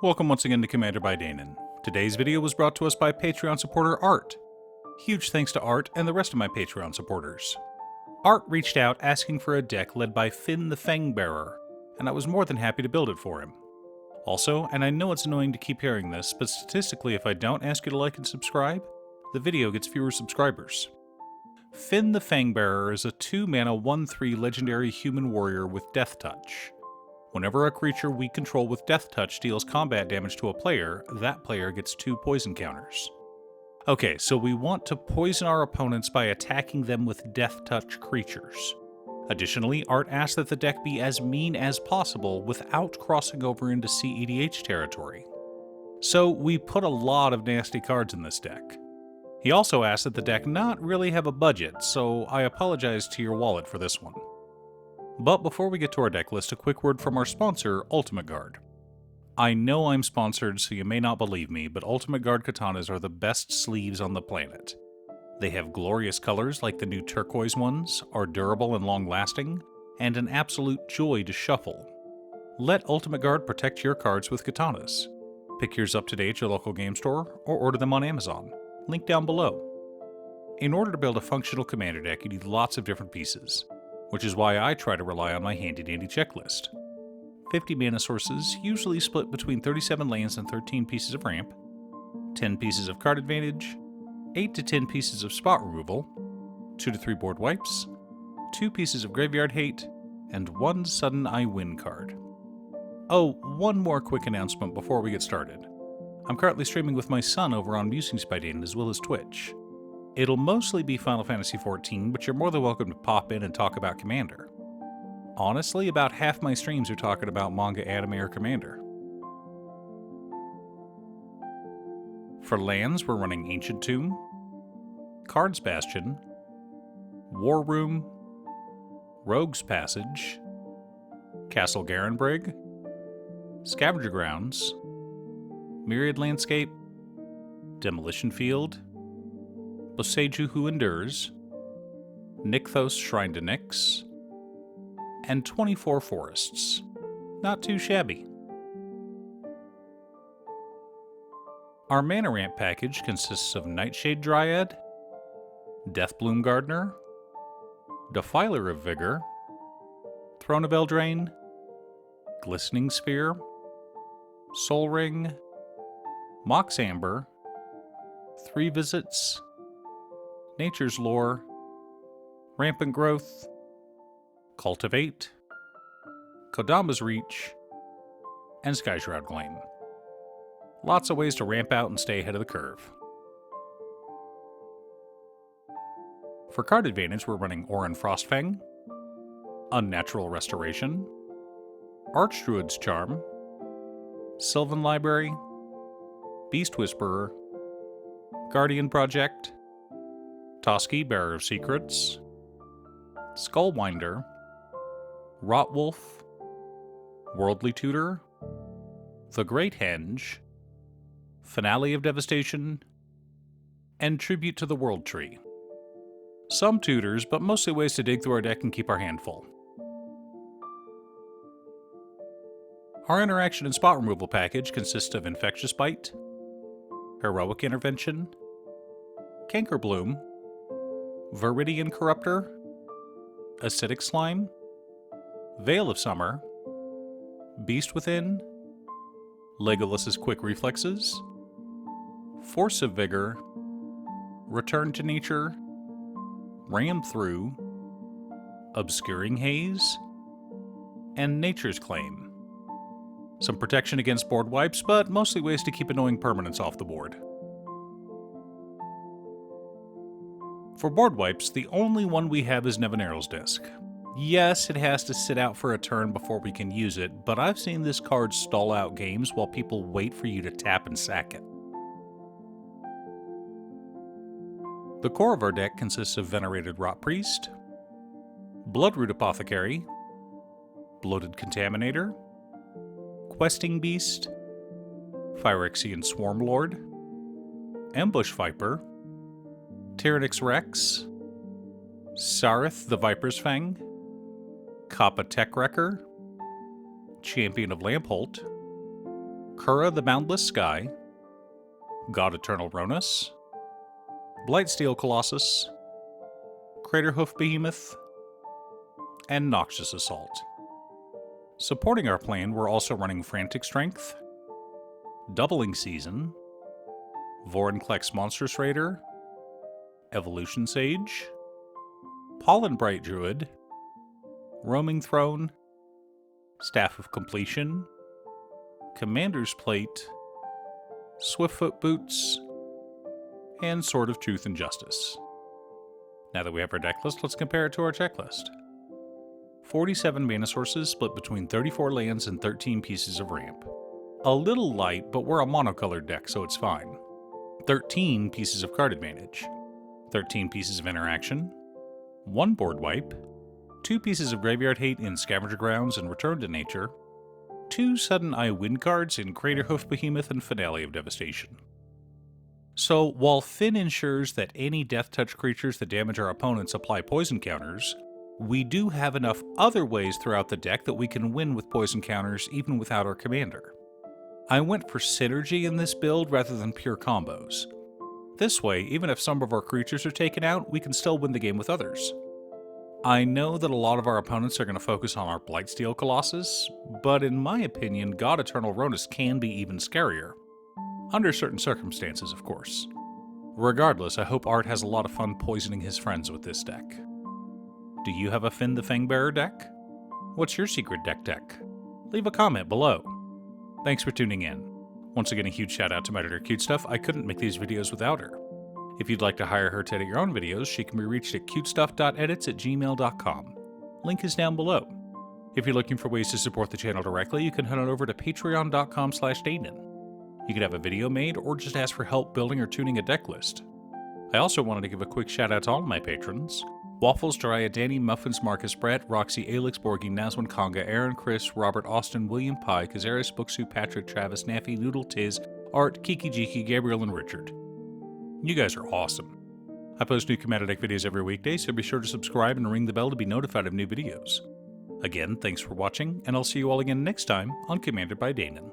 Welcome once again to Commander by Danon. Today's video was brought to us by Patreon supporter Art. Huge thanks to Art and the rest of my Patreon supporters. Art reached out asking for a deck led by Fynn the Fangbearer, and I was more than happy to build it for him. Also, and I know it's annoying to keep hearing this, but statistically if I don't ask you to like and subscribe, the video gets fewer subscribers. Fynn the Fangbearer is a 2-mana 1/3 legendary human warrior with Death Touch. Whenever a creature we control with Death Touch deals combat damage to a player, that player gets 2 poison counters. Okay, so we want to poison our opponents by attacking them with Death Touch creatures. Additionally, Art asks that the deck be as mean as possible without crossing over into CEDH territory. So we put a lot of nasty cards in this deck. He also asked that the deck not really have a budget, so I apologize to your wallet for this one. But before we get to our deck list, a quick word from our sponsor, Ultimate Guard. I know I'm sponsored, so you may not believe me, but Ultimate Guard katanas are the best sleeves on the planet. They have glorious colors like the new turquoise ones, are durable and long-lasting, and an absolute joy to shuffle. Let Ultimate Guard protect your cards with katanas. Pick yours up today at your local game store, or order them on Amazon. Link down below. In order to build a functional commander deck, you need lots of different pieces, which is why I try to rely on my handy-dandy checklist. 50 mana sources, usually split between 37 lands and 13 pieces of ramp, 10 pieces of card advantage, 8 to 10 pieces of spot removal, 2 to 3 board wipes, 2 pieces of graveyard hate, and 1 sudden I win card. Oh, one more quick announcement before we get started. I'm currently streaming with my son over on Musings by Danon as well as Twitch. It'll mostly be Final Fantasy XIV, but you're more than welcome to pop in and talk about Commander. Honestly, about half my streams are talking about manga, anime, or Commander. For lands, we're running Ancient Tomb, Cards Bastion, War Room, Rogue's Passage, Castle Garenbrig, Scavenger Grounds, Myriad Landscape, Demolition Field, Boseiju Who Endures, Nykthos Shrine to Nyx, and 24 forests. Not too shabby. Our mana ramp package consists of Nightshade Dryad, Deathbloom Gardener, Defiler of Vigor, Throne of Eldraine, Glistening Sphere, Soul Ring, Mox Amber, 3 Visits, Nature's Lore, Rampant Growth, Cultivate, Kodama's Reach, and Skyshroud Gleam. Lots of ways to ramp out and stay ahead of the curve. For card advantage, we're running Oran Frostfang, Unnatural Restoration, Archdruid's Charm, Sylvan Library, Beast Whisperer, Guardian Project, Toski, Bearer of Secrets, Skullwinder, Rotwolf, Worldly Tutor, The Great Henge, Finale of Devastation, and Tribute to the World Tree. Some tutors, but mostly ways to dig through our deck and keep our hand full. Our interaction and spot removal package consists of Infectious Bite, Heroic Intervention, Cankerbloom, Viridian Corruptor, Acidic Slime, Veil of Summer, Beast Within, Legolas's Quick Reflexes, Force of Vigor, Return to Nature, Ram Through, Obscuring Haze, and Nature's Claim. Some protection against board wipes, but mostly ways to keep annoying permanents off the board. For board wipes, the only one we have is Nevinyrral's Disc. Yes, it has to sit out for a turn before we can use it, but I've seen this card stall out games while people wait for you to tap and sack it. The core of our deck consists of Venerated Rot Priest, Bloodroot Apothecary, Bloated Contaminator, Questing Beast, Phyrexian Swarmlord, Ambush Viper, Tyrannix Rex, Sarith the Viper's Fang, Kappa Tech Wrecker, Champion of Lampholt, Kura the Boundless Sky, God Eternal Ronus, Blightsteel Colossus, Craterhoof Behemoth, and Noxious Assault. Supporting our plan, we're also running Frantic Strength, Doubling Season, Vorinclex Monstrous Raider, Evolution Sage, Pollen Bright Druid, Roaming Throne, Staff of Completion, Commander's Plate, Swiftfoot Boots, and Sword of Truth and Justice. Now that we have our deck list, let's compare it to our checklist. 47 mana sources split between 34 lands and 13 pieces of ramp. A little light, but we're a monocolored deck, so it's fine. 13 pieces of card advantage, 13 pieces of interaction, 1 board wipe, 2 pieces of graveyard hate in Scavenger Grounds and Return to Nature, 2 Sudden Eye win cards in Craterhoof Behemoth and Finale of Devastation. So, while Fynn ensures that any Death Touch creatures that damage our opponents apply poison counters, we do have enough other ways throughout the deck that we can win with poison counters even without our commander. I went for synergy in this build rather than pure combos. This way, even if some of our creatures are taken out, we can still win the game with others. I know that a lot of our opponents are going to focus on our Blightsteel Colossus, but in my opinion, God Eternal Ronus can be even scarier. Under certain circumstances, of course. Regardless, I hope Art has a lot of fun poisoning his friends with this deck. Do you have a Fynn the Fangbearer deck? What's your secret deck? Leave a comment below. Thanks for tuning in. Once again, a huge shout out to my editor Cutestuff. I couldn't make these videos without her. If you'd like to hire her to edit your own videos, she can be reached at cutestuff.edits@gmail.com. Link is down below. If you're looking for ways to support the channel directly, you can head on over to patreon.com/Danon. You can have a video made or just ask for help building or tuning a deck list. I also wanted to give a quick shout out to all of my patrons: Waffles, Jiraiya, Danny, Muffins, Marcus, Brett, Roxy, Alix, Borgie, Nazwin, Conga, Aaron, Chris, Robert, Austin, William Pye, Kazaris, Booksu, Patrick, Travis, Naffy, Noodle, Tiz, Art, Kiki Jiki, Gabriel, and Richard. You guys are awesome. I post new Commander deck videos every weekday, so be sure to subscribe and ring the bell to be notified of new videos. Again, thanks for watching, and I'll see you all again next time on Commander by Danon.